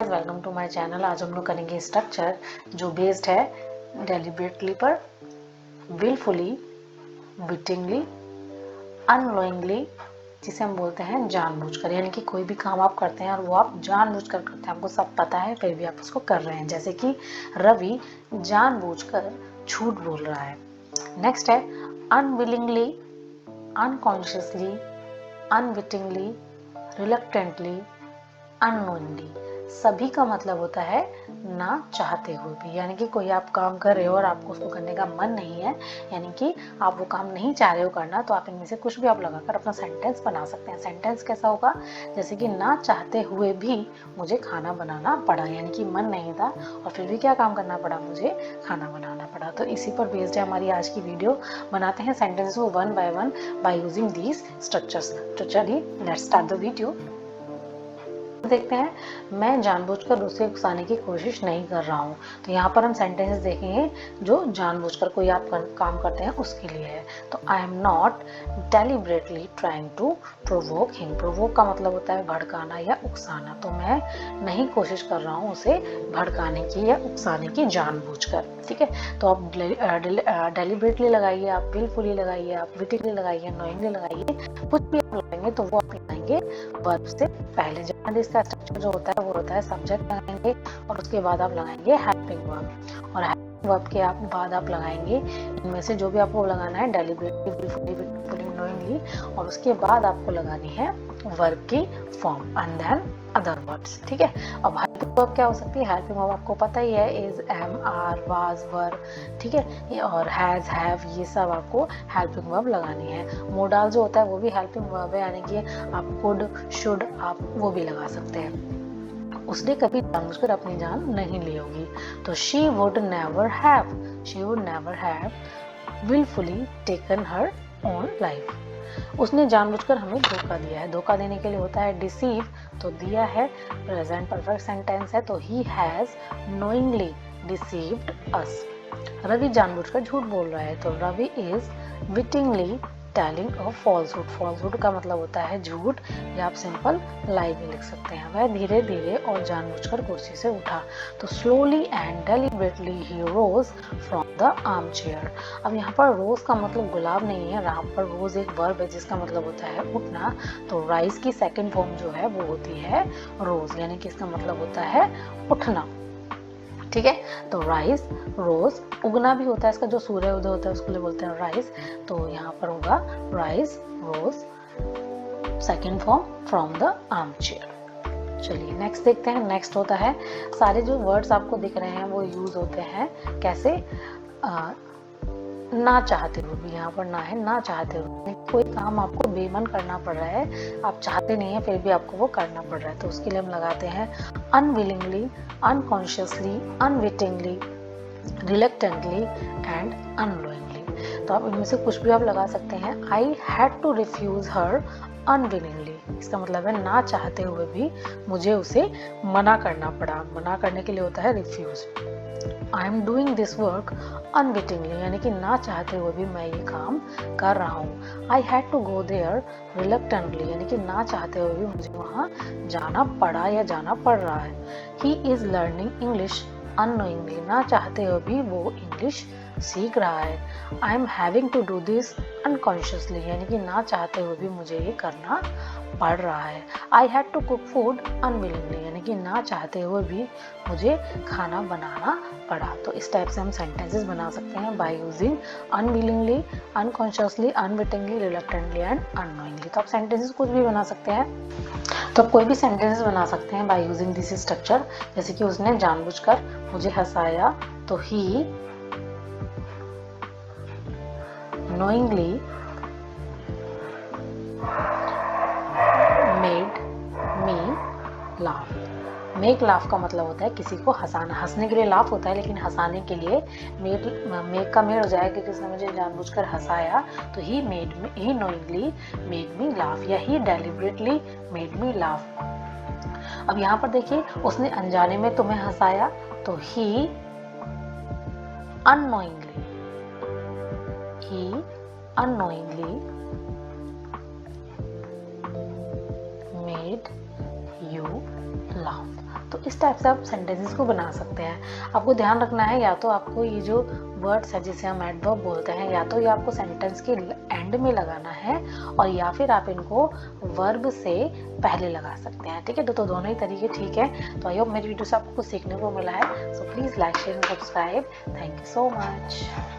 Guys, welcome to my channel. आज हम लोग करेंगे स्ट्रक्चर जो बेस्ड है डेलिबरेटली पर, विलफुली, विटिंगली, अननोइंगली, जिसे हम बोलते हैं जानबूझकर। यानी कि कोई भी काम आप करते हैं और वो आप जानबूझकर करते हैं, आपको सब पता है फिर भी आप उसको कर रहे हैं। जैसे कि रवि जानबूझकर झूठ बोल रहा है। नेक्स्ट है unwillingly, unconsciously, unwittingly, reluctantly, unknowingly. सभी का मतलब होता है ना चाहते हुए भी। यानी कि कोई आप काम कर रहे हो और आपको उसको करने का मन नहीं है, यानी कि आप वो काम नहीं चाह रहे हो करना, तो आप इनमें से कुछ भी आप लगाकर अपना सेंटेंस बना सकते हैं। सेंटेंस कैसा होगा? जैसे कि ना चाहते हुए भी मुझे खाना बनाना पड़ा, यानी कि मन नहीं था और फिर भी क्या काम करना पड़ा? मुझे खाना बनाना पड़ा। तो इसी पर बेस्ड है हमारी आज की वीडियो। बनाते हैं सेंटेंसेस को one by one by using these structures. तो चलिए लेट्स स्टार्ट द वीडियो। देखते हैं, मैं जानबूझकर उसे उकसाने की कोशिश नहीं कर रहा हूँ। तो यहाँ पर हम सेंटेंसेस देखेंगे जो जानबूझकर कोई आप काम करते हैं उसके लिए है। तो I am not deliberately trying to provoke him. Provoke का मतलब होता है भड़काना या उकसाना। तो मैं नहीं कोशिश कर रहा हूँ उसे भड़काने की या उकसाने की जानबूझकर। ठीक है, तो आप डेलिबरेटली लगाइए, आप विलफुली लगाइए, आप विटिंगली लगाइए, नोइंगली लगाइए, कुछ भी आप लगाएंगे तो वो आप लगाएंगे वर्ब से पहले। जब इसका स्ट्रक्चर जो होता है वो होता है सब्जेक्ट लगाएंगे और उसके बाद आप लगाएंगे हेल्पिंग वर्ब, और हेल्पिंग वर्ब के बाद आप लगाएंगे इनमें से जो भी आपको लगाना है, डेलिबरेटली, विलफुली, विटिंगली, नोइंगली, और उसके बाद आपको लगानी है वर्ब की form and then other words. ठीक है, अब हेल्पिंग वर्ब क्या हो सकती है? हेल्पिंग वर्ब आपको पता ही है, इज, एम, आर, वाज, वर। ठीक है, और हैज, हैव, ये सब आपको हेल्पिंग वर्ब लगानी है। मोडाल जो होता है वो भी हेल्पिंग वर्ब है, यानी कि आप कुड, शुड, आप वो भी लगा सकते हैं। उसने कभी जानबूझकर अपनी जान नहीं ली होगी। तो she would never have wilfully taken her own life. उसने जानबूझकर हमें धोखा दिया है। धोखा देने के लिए होता है डिसीव, तो दिया है, प्रेजेंट परफेक्ट सेंटेंस है, तो he has knowingly deceived us. Ravi जानबूझकर झूठ बोल रहा है, तो Ravi is wittingly telling a falsehood. Falsehood का मतलब होता है झूठ, या आप सिंपल लाई भी लिख सकते हैं। वह धीरे धीरे और जानबूझकर कुर्सी से उठा। तो slowly and deliberately he rose from the armchair. अब यहाँ पर रोज का मतलब गुलाब नहीं है, यहाँ पर रोज एक वर्ब है जिसका मतलब होता है उठना। तो राइज की सेकेंड फॉर्म जो है वो होती है रोज, यानी कि इसका मतलब होता है उठना। ठीक है, तो राइज, रोज, उगना भी होता है इसका, जो सूर्य उदय होता है उसके लिए बोलते हैं राइज। तो यहाँ पर होगा rise, rose, second form, from the armchair. चलिए नेक्स्ट देखते हैं। नेक्स्ट होता है, सारे जो वर्ड्स आपको दिख रहे हैं वो यूज होते हैं कैसे? ना चाहते हुए भी, यहाँ पर ना है, ना चाहते हुए। कोई काम आपको बेमन करना पड़ रहा है, आप चाहते नहीं है फिर भी आपको वो करना पड़ रहा है, तो उसके लिए हम लगाते हैं unwillingly, unconsciously, unwittingly, reluctantly and unknowingly. तो आप इनमें से कुछ भी आप लगा सकते हैं। I had to refuse her unwillingly, इसका मतलब है ना चाहते हुए भी मुझे उसे मना करना पड़ा। मना करने के लिए होता है refuse. I am doing this work unwittingly, यानी कि ना चाहते हुए भी मैं ये काम कर रहा हूँ। I had to go there reluctantly, यानी कि ना चाहते हुए भी मुझे वहाँ जाना पड़ा या जाना पड़ रहा है। He is learning English unknowingly, ना चाहते हुए भी वो इंग्लिश सीख रहा है। I am having to do this unconsciously, यानी कि ना चाहते हुए भी मुझे ये करना पड़ रहा है। I had to cook food unwillingly, यानी कि ना चाहते हुए भी मुझे खाना बनाना पड़ा। तो इस टाइप से हम सेंटेंसेस बना सकते हैं by using unwillingly, unconsciously, unwittingly, reluctantly and unknowingly. तो आप सेंटेंसेस कुछ भी बना सकते हैं। तो आप कोई भी सेंटेंस बना सकते हैं बाय यूजिंग दिस स्ट्रक्चर। जैसे कि उसने जानबूझकर मुझे हंसाया, तो ही knowingly made me laugh। Make laugh का मतलब होता है किसी को हंसाना। हंसने के लिए लाफ होता है, लेकिन हंसाने के लिए मेक का मेड हो जाएगा, क्योंकि उसने मुझे जानबूझकर हंसाया। तो ही knowingly made me laugh, या ही deliberately made me laugh। अब यहाँ पर देखिए, उसने अनजाने में तुम्हें हंसाया, तो ही unknowingly made you laugh। तो इस टाइप से आप सेंटेंसेस को बना सकते हैं। आपको ध्यान रखना है, या तो आपको ये जो वर्ड्स है जिसे हम एडवर्ब बोलते हैं, या तो ये आपको सेंटेंस के एंड में लगाना है, और या फिर आप इनको वर्ब से पहले लगा सकते हैं। ठीक है, तो दोनों ही तरीके ठीक है। तो आई होप मेरी वीडियो से आपको कुछ सीखने को मिला है। So please like, share and subscribe. Thank you so much.